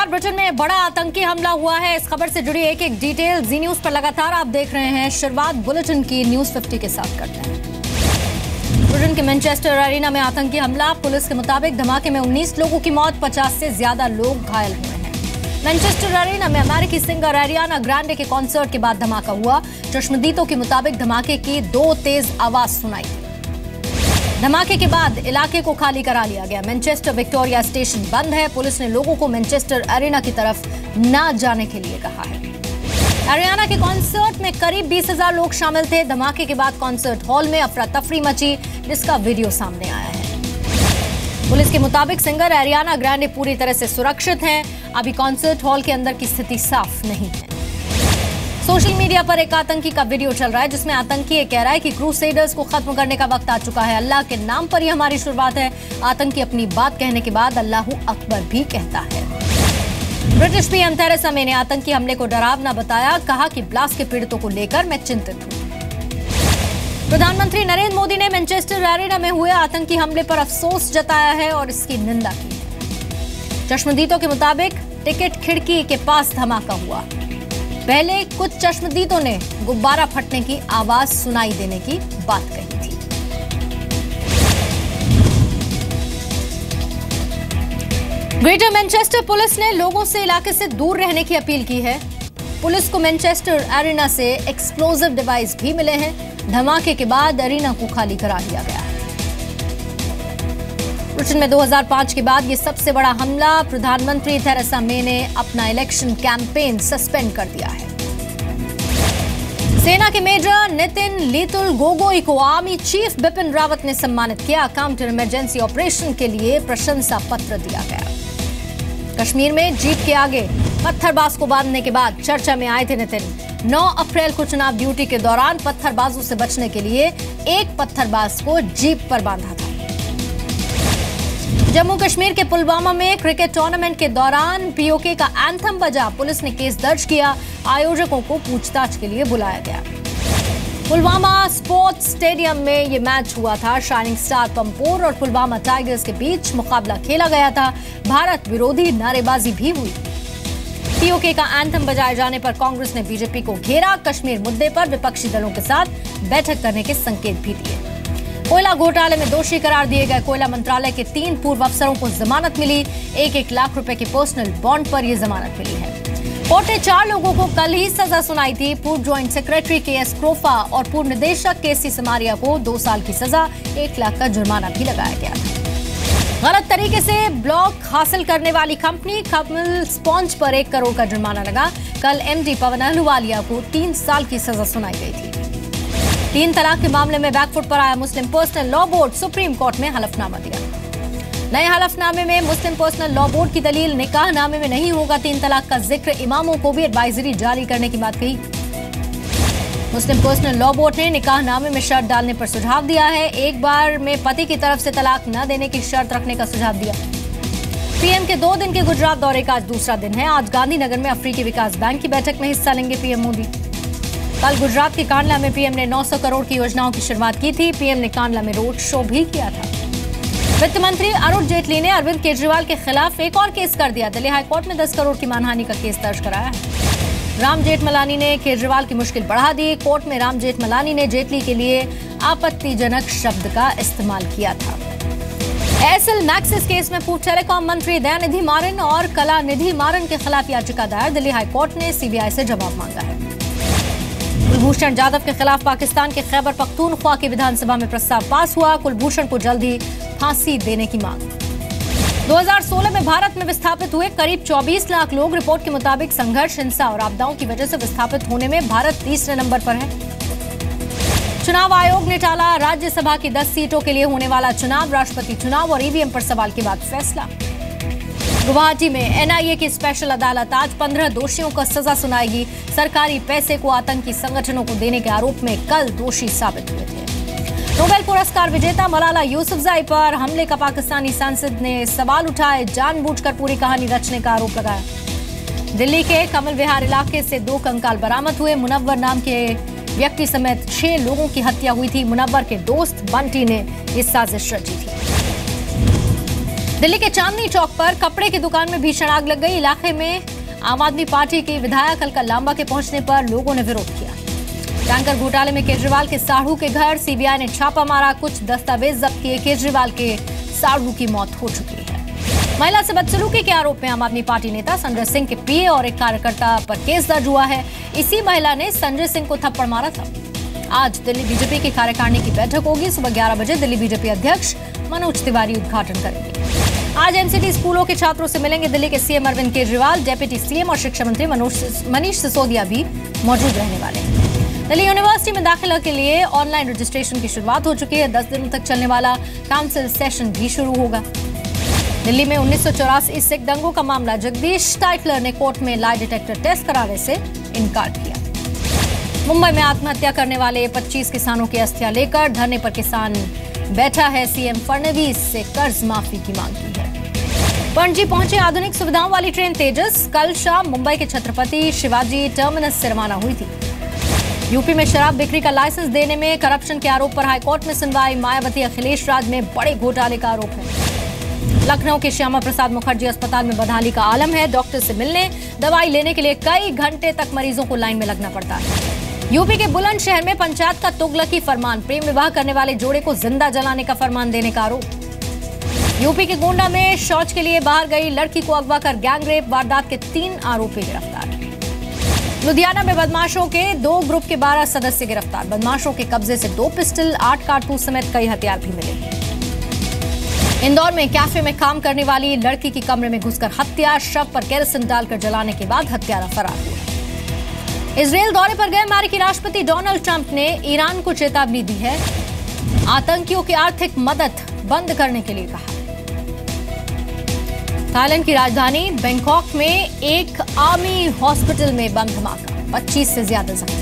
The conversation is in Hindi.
नमस्कार। ब्रिटेन में बड़ा आतंकी हमला हुआ है। इस खबर से जुड़ी एक एक डिटेल जी न्यूज पर लगातार आप देख रहे हैं। शुरुआत बुलेटिन की न्यूज 50 के साथ करते हैं। ब्रिटेन के मैनचेस्टर एरिना में आतंकी हमला। पुलिस के मुताबिक धमाके में 19 लोगों की मौत, 50 से ज्यादा लोग घायल हुए हैं। मैनचेस्टर एरिना में अमेरिकी सिंगर एरियाना ग्रांडे के कॉन्सर्ट के बाद धमाका हुआ। चश्मदीदों के मुताबिक धमाके की 2 तेज आवाज सुनाई दी। धमाके के बाद इलाके को खाली करा लिया गया। मैनचेस्टर विक्टोरिया स्टेशन बंद है। पुलिस ने लोगों को मैनचेस्टर एरिना की तरफ न जाने के लिए कहा है। एरियाना के कॉन्सर्ट में करीब 20,000 लोग शामिल थे। धमाके के बाद कॉन्सर्ट हॉल में अफरा तफरी मची, जिसका वीडियो सामने आया है। पुलिस के मुताबिक सिंगर एरियाना ग्रांडे पूरी तरह से सुरक्षित हैं। अभी कॉन्सर्ट हॉल के अंदर की स्थिति साफ नहीं है। सोशल मीडिया पर एक आतंकी का वीडियो चल रहा है, जिसमें आतंकी ये कह रहा है कि क्रूसेडर्स को खत्म करने का वक्त आ चुका है। अल्लाह के नाम पर ही हमारी शुरुआत है। आतंकी अपनी बात कहने के बाद अल्लाहू अकबर भी कहता है। ब्रिटिश पीएम थेरेसा मे ने आतंकी हमले को डरावना बताया। कहा कि ब्लास्ट के पीड़ितों को लेकर मैं चिंतित हूं। प्रधानमंत्री नरेंद्र मोदी ने मैनचेस्टर एरिना में हुए आतंकी हमले पर अफसोस जताया है और इसकी निंदा की है। चश्मदीदों के मुताबिक टिकट खिड़की के पास धमाका हुआ। पहले कुछ चश्मदीदों ने गुब्बारा फटने की आवाज सुनाई देने की बात कही थी। ग्रेटर मैनचेस्टर पुलिस ने लोगों से इलाके से दूर रहने की अपील की है। पुलिस को मैनचेस्टर एरिना से एक्सप्लोजिव डिवाइस भी मिले हैं। धमाके के बाद एरिना को खाली करा दिया गया है। ब्रिटेन में 2005 के बाद ये सबसे बड़ा हमला। प्रधानमंत्री थेरेसा मे ने अपना इलेक्शन कैंपेन सस्पेंड कर दिया है। सेना के मेजर नितिन लीतुल गोगोई को आर्मी चीफ बिपिन रावत ने सम्मानित किया। काउंटर इमरजेंसी ऑपरेशन के लिए प्रशंसा पत्र दिया गया। कश्मीर में जीप के आगे पत्थरबाज को बांधने के बाद चर्चा में आए थे नितिन। 9 अप्रैल को चुनाव ड्यूटी के दौरान पत्थरबाजों से बचने के लिए एक पत्थरबाज को जीप पर बांधा था। जम्मू कश्मीर के पुलवामा में क्रिकेट टूर्नामेंट के दौरान पीओके का एंथम बजा। पुलिस ने केस दर्ज किया। आयोजकों को पूछताछ के लिए बुलाया गया। पुलवामा स्पोर्ट्स स्टेडियम में यह मैच हुआ था। शाइनिंग स्टार पंपोर और पुलवामा टाइगर्स के बीच मुकाबला खेला गया था। भारत विरोधी नारेबाजी भी हुई। पीओके का एंथम बजाए जाने पर कांग्रेस ने बीजेपी को घेरा। कश्मीर मुद्दे पर विपक्षी दलों के साथ बैठक करने के संकेत भी दिए। कोयला घोटाले में दोषी करार दिए गए कोयला मंत्रालय के 3 पूर्व अफसरों को जमानत मिली। 1-1 लाख रुपए की पर्सनल बॉन्ड पर यह जमानत मिली है। कोर्ट ने 4 लोगों को कल ही सजा सुनाई थी। पूर्व ज्वाइंट सेक्रेटरी KS क्रोफा और पूर्व निदेशक KC समारिया को 2 साल की सजा, 1 लाख का जुर्माना भी लगाया गया था। गलत तरीके से ब्लॉक हासिल करने वाली कंपनी कमल स्पॉन्ज पर 1 करोड़ का जुर्माना लगा। कल MD पवन अहलूवालिया को 3 साल की सजा सुनाई गई थी। 3 तलाक के मामले में बैकफुट पर आया Muslim personal law board supreme court में हलफनामा दिया। नए हलफनामे में मुस्लिम पर्सनल लॉ बोर्ड की दलील, निकाहनामे में नहीं होगा 3 तलाक का जिक्र। इमामों को भी एडवाइजरी जारी करने की बात कही। मुस्लिम पर्सनल लॉ बोर्ड ने निकाहनामे में शर्त डालने पर सुझाव दिया है। एक बार में पति की तरफ से तलाक न देने की शर्त रखने का सुझाव दिया। पीएम के 2 दिन के गुजरात दौरे का आज दूसरा दिन है। आज गांधीनगर में अफ्रीकी विकास बैंक की बैठक में हिस्सा लेंगे पीएम मोदी। कल गुजरात के कांडला में पीएम ने 900 करोड़ की योजनाओं की शुरुआत की थी। पीएम ने कांडला में रोड शो भी किया था। वित्त मंत्री अरुण जेटली ने अरविंद केजरीवाल के खिलाफ एक और केस कर दिया। दिल्ली हाईकोर्ट में 10 करोड़ की मानहानि का केस दर्ज कराया है। राम जेठमलानी ने केजरीवाल की मुश्किल बढ़ा दी। कोर्ट में राम जेठमलानी ने जेटली के लिए आपत्तिजनक शब्द का इस्तेमाल किया था। एयरसेल मैक्सिस केस में पूर्व टेलीकॉम मंत्री दयानिधि मारन और कलानिधि मारन के खिलाफ याचिका दायर। दिल्ली हाईकोर्ट ने सीबीआई से जवाब मांगा है। कुलभूषण जाधव के खिलाफ पाकिस्तान के खैबर पख्तूनख्वा की विधानसभा में प्रस्ताव पास हुआ। कुलभूषण को जल्द ही फांसी देने की मांग। 2016 में भारत में विस्थापित हुए करीब 24 लाख लोग। रिपोर्ट के मुताबिक संघर्ष, हिंसा और आपदाओं की वजह से विस्थापित होने में भारत तीसरे नंबर पर है। चुनाव आयोग ने टाला राज्यसभा की 10 सीटों के लिए होने वाला चुनाव। राष्ट्रपति चुनाव और ईवीएम पर सवाल के बाद फैसला। गुवाहाटी में एनआईए की स्पेशल अदालत आज 15 दोषियों को सजा सुनाएगी। सरकारी पैसे को आतंकी संगठनों को देने के आरोप में कल दोषी साबित हुए थे। नोबेल पुरस्कार विजेता मलाला यूसुफजई पर हमले का पाकिस्तानी सांसद ने सवाल उठाए। जानबूझकर पूरी कहानी रचने का आरोप लगाया। दिल्ली के कमल विहार इलाके से 2 कंकाल बरामद हुए। मुनव्वर नाम के व्यक्ति समेत 6 लोगों की हत्या हुई थी। मुनव्वर के दोस्त बंटी ने ये साजिश रची थी। दिल्ली के चांदनी चौक पर कपड़े की दुकान में भीषण आग लग गई। इलाके में आम आदमी पार्टी के विधायक अलका लांबा के पहुंचने पर लोगों ने विरोध किया। टैंकर घोटाले में केजरीवाल के साढ़ू के घर सीबीआई ने छापा मारा। कुछ दस्तावेज जब्त किए। केजरीवाल के साढ़ू की मौत हो चुकी है। महिला से बदसलूकी के आरोप में आम आदमी पार्टी नेता संजय सिंह के पीए और एक कार्यकर्ता पर केस दर्ज हुआ है। इसी महिला ने संजय सिंह को थप्पड़ मारा था। आज दिल्ली बीजेपी की कार्यकारिणी की बैठक होगी। सुबह 11 बजे दिल्ली बीजेपी अध्यक्ष मनोज तिवारी उद्घाटन करेंगे। आज एनसीटी स्कूलों के छात्रों से मिलेंगे दिल्ली के CM Arvind Kejriwal. Deputy CM और शिक्षा मंत्री मनीष सिसोदिया भी मौजूद रहने वाले हैं। दिल्ली यूनिवर्सिटी में दाखिला के लिए ऑनलाइन रजिस्ट्रेशन की शुरुआत हो चुकी है। 10 दिनों तक चलने वाला काउंसिल सेशन भी शुरू होगा। दिल्ली में 1984 सिख दंगों का मामला, जगदीश टाइटलर ने कोर्ट में लाई डिटेक्टर टेस्ट कराने से इनकार किया। मुंबई में आत्महत्या करने वाले 25 किसानों की अस्थियां लेकर धरने पर किसान बैठा है। सीएम फडणवीस से कर्ज माफी की मांग की है। पणजी पहुंचे आधुनिक सुविधाओं वाली ट्रेन तेजस। कल शाम मुंबई के छत्रपति शिवाजी टर्मिनस से रवाना हुई थी। यूपी में शराब बिक्री का लाइसेंस देने में करप्शन के आरोप पर हाईकोर्ट में सुनवाई। मायावती अखिलेश राज में बड़े घोटाले का आरोप है। लखनऊ के श्यामा प्रसाद मुखर्जी अस्पताल में बदहाली का आलम है। डॉक्टर से मिलने, दवाई लेने के लिए कई घंटे तक मरीजों को लाइन में लगना पड़ता है। यूपी के बुलंदशहर में पंचायत का तुगलकी फरमान, प्रेम विवाह करने वाले जोड़े को जिंदा जलाने का फरमान देने का आरोप। यूपी के गोंडा में शौच के लिए बाहर गई लड़की को अगवा कर गैंगरेप वारदात के 3 आरोपी गिरफ्तार। लुधियाना में बदमाशों के 2 ग्रुप के 12 सदस्य गिरफ्तार। बदमाशों के कब्जे से 2 पिस्टल, 8 कारतूस समेत कई हथियार भी मिले। इंदौर में कैफे में काम करने वाली लड़की की कमरे में घुसकर हत्या, शव पर केरोसिन डालकर जलाने के बाद हत्यारा फरार हुआ। इजरायल दौरे पर गए अमेरिकी राष्ट्रपति डोनाल्ड ट्रंप ने ईरान को चेतावनी दी है। आतंकियों की आर्थिक मदद बंद करने के लिए कहा। थाईलैंड की राजधानी बैंकॉक में एक आर्मी हॉस्पिटल में बम धमाका, 25 से ज्यादा जख्मी।